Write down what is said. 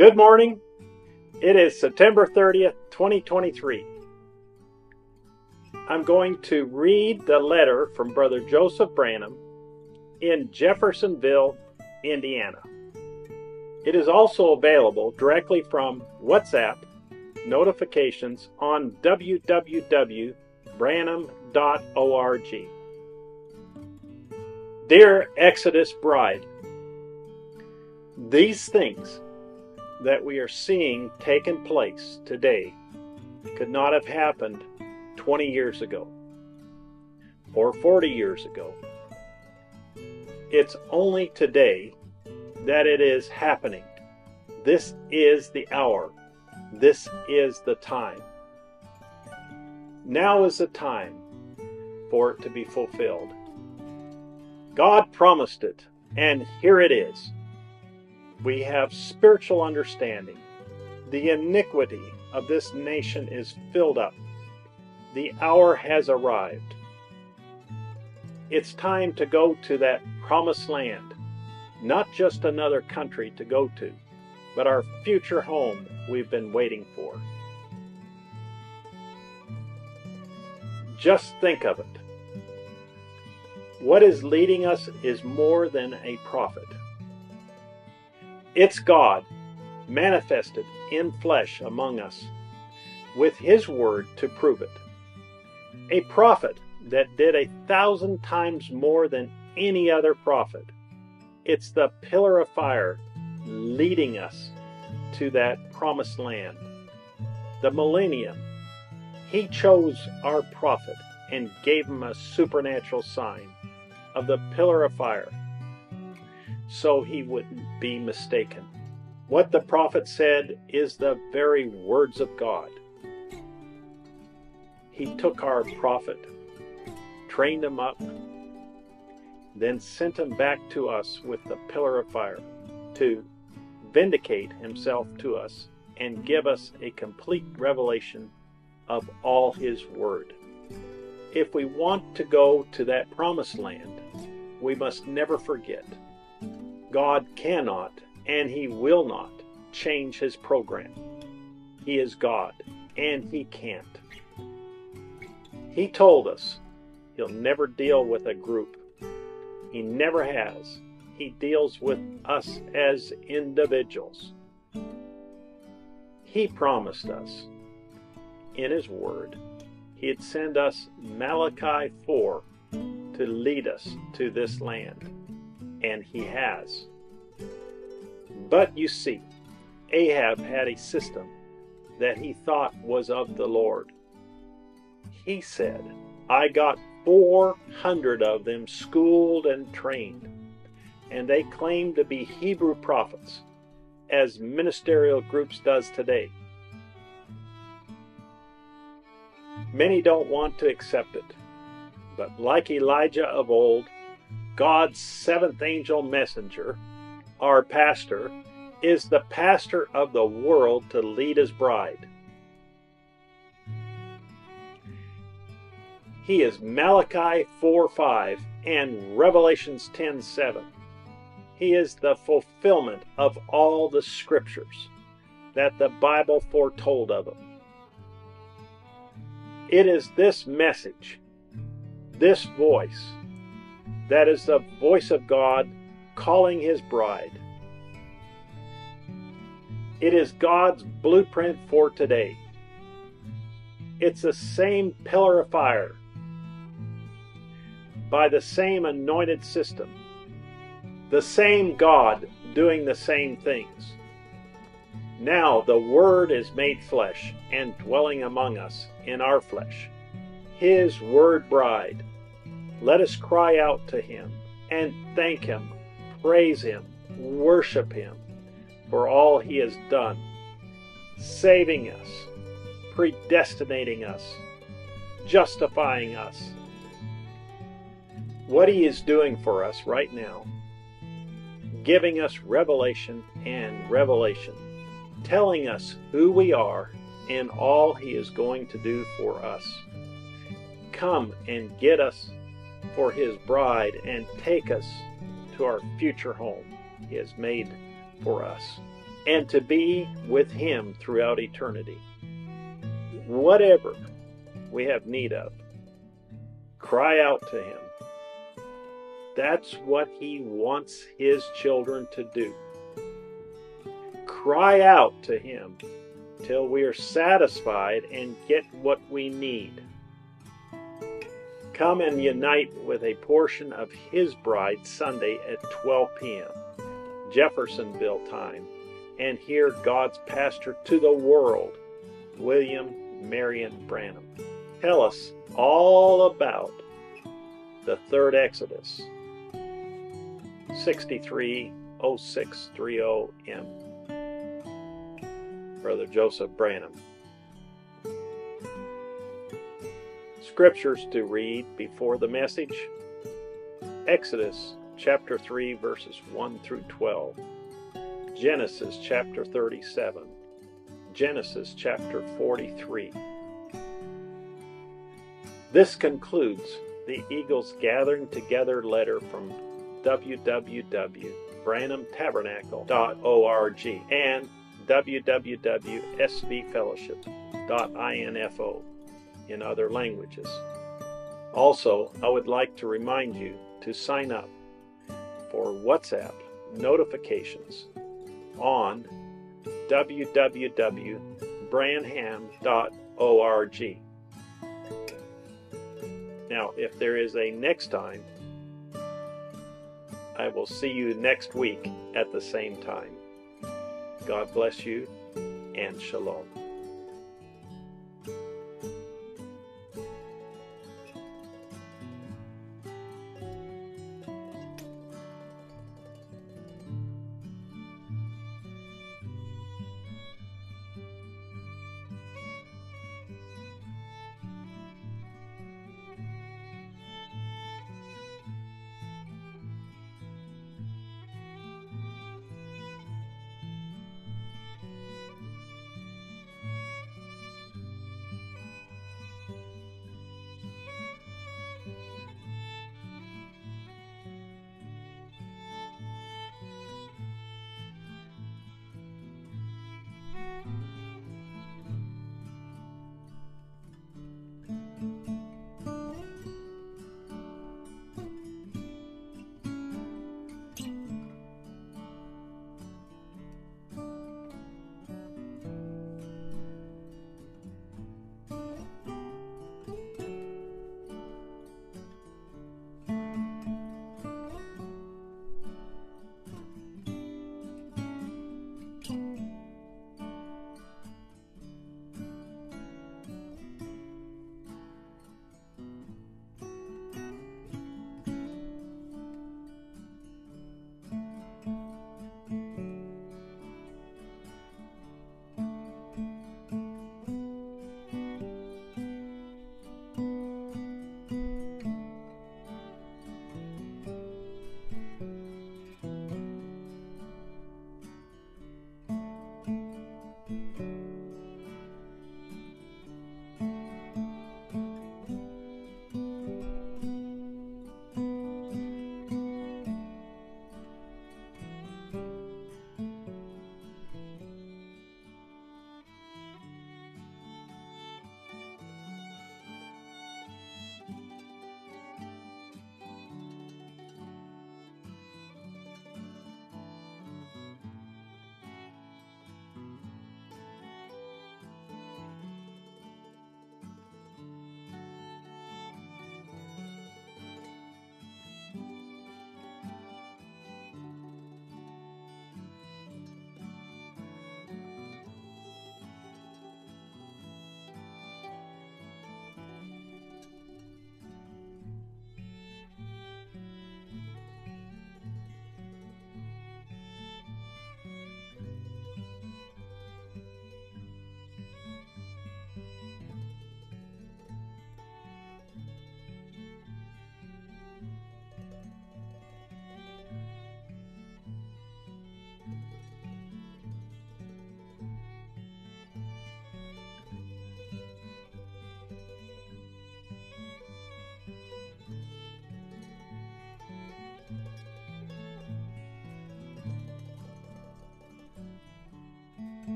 Good morning. It is September 30th, 2023. I'm going to read the letter from Brother Joseph Branham in Jeffersonville, Indiana. It is also available directly from WhatsApp notifications on www.branham.org. Dear Exodus Bride, these things that we are seeing taking place today could not have happened 20 years ago or 40 years ago. It's only today that it is happening. This is the hour. This is the time. Now is the time for it to be fulfilled. God promised it, and here it is. We have spiritual understanding. The iniquity of this nation is filled up. The hour has arrived. It's time to go to that promised land. Not just another country to go to, but our future home we've been waiting for. Just think of it. What is leading us is more than a prophet. It's God manifested in flesh among us with His word to prove it. A prophet that did 1,000 times more than any other prophet. It's the pillar of fire leading us to that promised land. The millennium. He chose our prophet and gave him a supernatural sign of the pillar of fire, so he wouldn't be mistaken. What the prophet said is the very words of God. He took our prophet, trained him up, then sent him back to us with the pillar of fire to vindicate himself to us and give us a complete revelation of all his word. If we want to go to that promised land, we must never forget God cannot and He will not change His program. He is God and He can't. He told us He'll never deal with a group. He never has. He deals with us as individuals. He promised us in His Word He'd send us Malachi 4 to lead us to this land. And He has. But you see, Ahab had a system that he thought was of the Lord. He said, I got 400 of them schooled and trained, and they claimed to be Hebrew prophets, as ministerial groups does today. Many don't want to accept it, but like Elijah of old, God's seventh angel messenger, our pastor, is the pastor of the world to lead His bride. He is Malachi 4:5 and Revelations 10:7. He is the fulfillment of all the scriptures that the Bible foretold of Him. It is this message, this voice, that is the voice of God calling His bride. It is God's blueprint for today. It's the same pillar of fire, by the same anointed system, the same God doing the same things. Now the Word is made flesh and dwelling among us in our flesh, His Word bride. Let us cry out to Him and thank Him, praise Him, worship Him for all He has done, saving us, predestinating us, justifying us. What He is doing for us right now, giving us revelation and revelation, telling us who we are and all He is going to do for us. Come and get us for His bride and take us to our future home He has made for us. and to be with Him throughout eternity. Whatever we have need of, cry out to Him. That's what He wants His children to do. Cry out to Him till we are satisfied and get what we need. Come and unite with a portion of His bride Sunday at 12 p.m. Jeffersonville time, and hear God's pastor to the world, William Marion Branham, tell us all about the third Exodus, 630630M. Brother Joseph Branham. Scriptures to read before the message: Exodus chapter 3 verses 1 through 12, Genesis chapter 37, Genesis chapter 43. This concludes the Eagles Gathering Together letter from www.branhamtabernacle.org and www.svfellowship.info in other languages. Also, I would like to remind you to sign up for WhatsApp notifications on www.branham.org. Now, if there is a next time, I will see you next week at the same time. God bless you, and shalom.